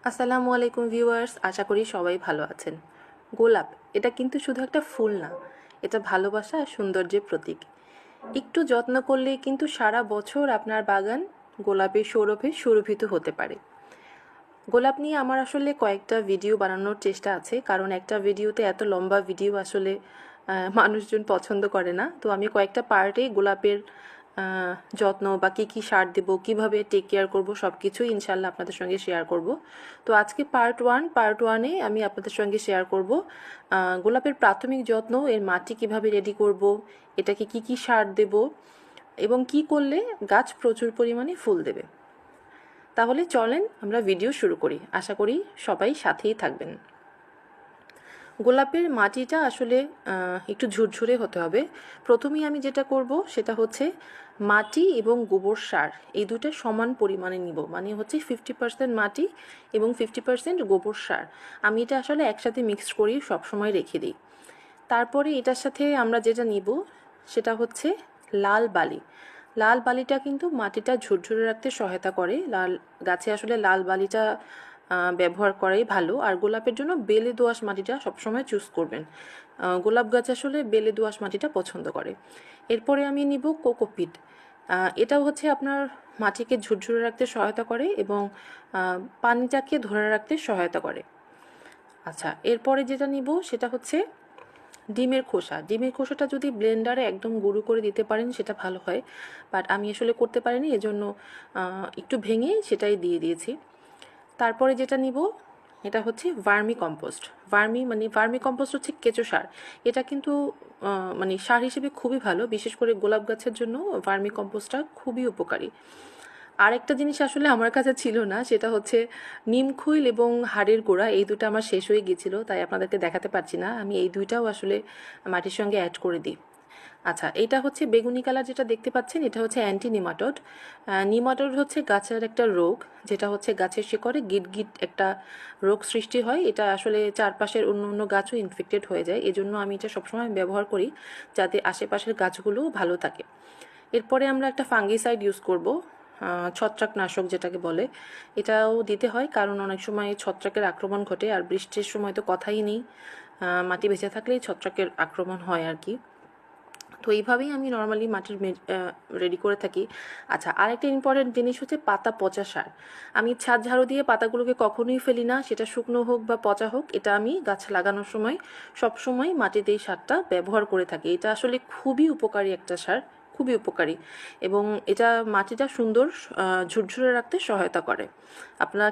আসসালামু আলাইকুম ভিউয়ার্স, আশা করি সবাই ভালো আছেন। গোলাপ এটা কিন্তু শুধু একটা ফুল না, এটা ভালোবাসা আর সৌন্দর্যের প্রতীক। একটু যত্ন করলে কিন্তু সারা বছর আপনার বাগান গোলাপের সৌরভে সুরভিত হতে পারে। গোলাপ নিয়ে আমার আসলে কয়েকটা ভিডিও বানানোর চেষ্টা আছে, কারণ একটা ভিডিওতে এত লম্বা ভিডিও আসলে মানুষজন পছন্দ করে না। তো আমি কয়েকটা পার্টে গোলাপের যত্ন বা কী সার দেবো, কীভাবে টেক কেয়ার করবো, সব কিছুই ইনশাল্লাহ আপনাদের সঙ্গে শেয়ার করব। তো আজকে পার্ট ওয়ানে আমি আপনাদের সঙ্গে শেয়ার করব গোলাপের প্রাথমিক যত্ন, এর মাটি কিভাবে রেডি করব, এটাকে কী সার দেব এবং কি করলে গাছ প্রচুর পরিমাণে ফুল দেবে। তাহলে চলেন আমরা ভিডিও শুরু করি। আশা করি সবাই সাথেই থাকবেন। গোলাপের মাটিটা আসলে একটু ঝুরঝুরে হতে হবে। প্রথমেই আমি যেটা করব সেটা হচ্ছে মাটি এবং গোবর সার এই দুটো সমান পরিমাণে নিব, মানে হচ্ছে 50% মাটি এবং 50% গোবর সার। আমি এটা আসলে একসাথে মিক্সড করি, সবসময় রেখে দিই। তারপরে এটার সাথে আমরা যেটা নিব সেটা হচ্ছে লাল বালি। লাল বালিটা কিন্তু মাটিটা ঝুরঝুরে রাখতে সহায়তা করে। গাছে আসলে লাল বালিটা ব্যবহার করাই ভালো। আর গোলাপের জন্য বেলে দোআঁশ মাটিটা সবসময় চুজ করবেন। গোলাপ গাছ আসলে বেলে দোআঁশ মাটিটা পছন্দ করে। এরপরে আমি নিব কোকোপিট। এটাও হচ্ছে আপনার মাটিকে ঝুরঝুরে রাখতে সহায়তা করে এবং পানিটাকে ধরে রাখতে সহায়তা করে। আচ্ছা, এরপরে যেটা নিব সেটা হচ্ছে ডিমের খোসা। ডিমের খোসাটা যদি ব্লেন্ডারে একদম গুঁড়ো করে দিতে পারেন সেটা ভালো হয়, বাট আমি আসলে করতে পারিনি, এজন্য একটু ভেঙে সেটাই দিয়ে দিয়েছি। তারপরে যেটা নিব এটা হচ্ছে ভার্মি কম্পোস্ট। ভার্মি কম্পোস্ট হচ্ছে কেঁচো সার। এটা কিন্তু মানে সার হিসেবে খুবই ভালো, বিশেষ করে গোলাপ গাছের জন্য ভার্মি কম্পোস্টটা খুবই উপকারী। আরেকটা জিনিস আসলে আমার কাছে ছিল না, সেটা হচ্ছে নিমখৈল এবং হাড়ের গোড়া। এই দুটো আমার শেষ হয়ে গিয়েছিল, তাই আপনাদেরকে দেখাতে পারছি না। আমি এই দুইটাও আসলে মাটির সঙ্গে অ্যাড করে দিই। আচ্ছা, এটা হচ্ছে বেগুনি কালার যেটা দেখতে পাচ্ছেন, এটা হচ্ছে অ্যান্টি নিমাটোড। নিমাটোড হচ্ছে গাছের একটা রোগ, যেটা হচ্ছে গাছের শিকড়ে গিট একটা রোগ সৃষ্টি হয়। এটা আসলে চারপাশের অন্য অন্য গাছও ইনফেক্টেড হয়ে যায়। এজন্য আমি এটা সবসময় ব্যবহার করি, যাতে আশেপাশের গাছগুলোও ভালো থাকে। এরপরে আমরা একটা ফাঙ্গিসাইড ইউজ করব, ছত্রাকনাশক যেটাকে বলে। এটাও দিতে হয়, কারণ অনেক সময় ছত্রাকের আক্রমণ ঘটে, আর বৃষ্টির সময় তো কথাই নেই, মাটি ভেজে থাকলেই ছত্রাকের আক্রমণ হয় আর কি। তো এইভাবেই আমি নর্মালি মাটির রেডি করে থাকি। আচ্ছা, আরেকটা ইম্পর্টেন্ট জিনিস হচ্ছে পাতা পচা সার। আমি ছাদ ঝাড়ু দিয়ে পাতাগুলোকে কখনোই ফেলি না, সেটা শুকনো হোক বা পচা হোক। এটা আমি গাছ লাগানোর সময় সবসময় মাটিতে এই সারটা ব্যবহার করে থাকি। এটা আসলে খুবই উপকারী একটা সার, খুবই উপকারী, এবং এটা মাটিটা সুন্দর ঝুরঝুরে রাখতে সহায়তা করে। আপনার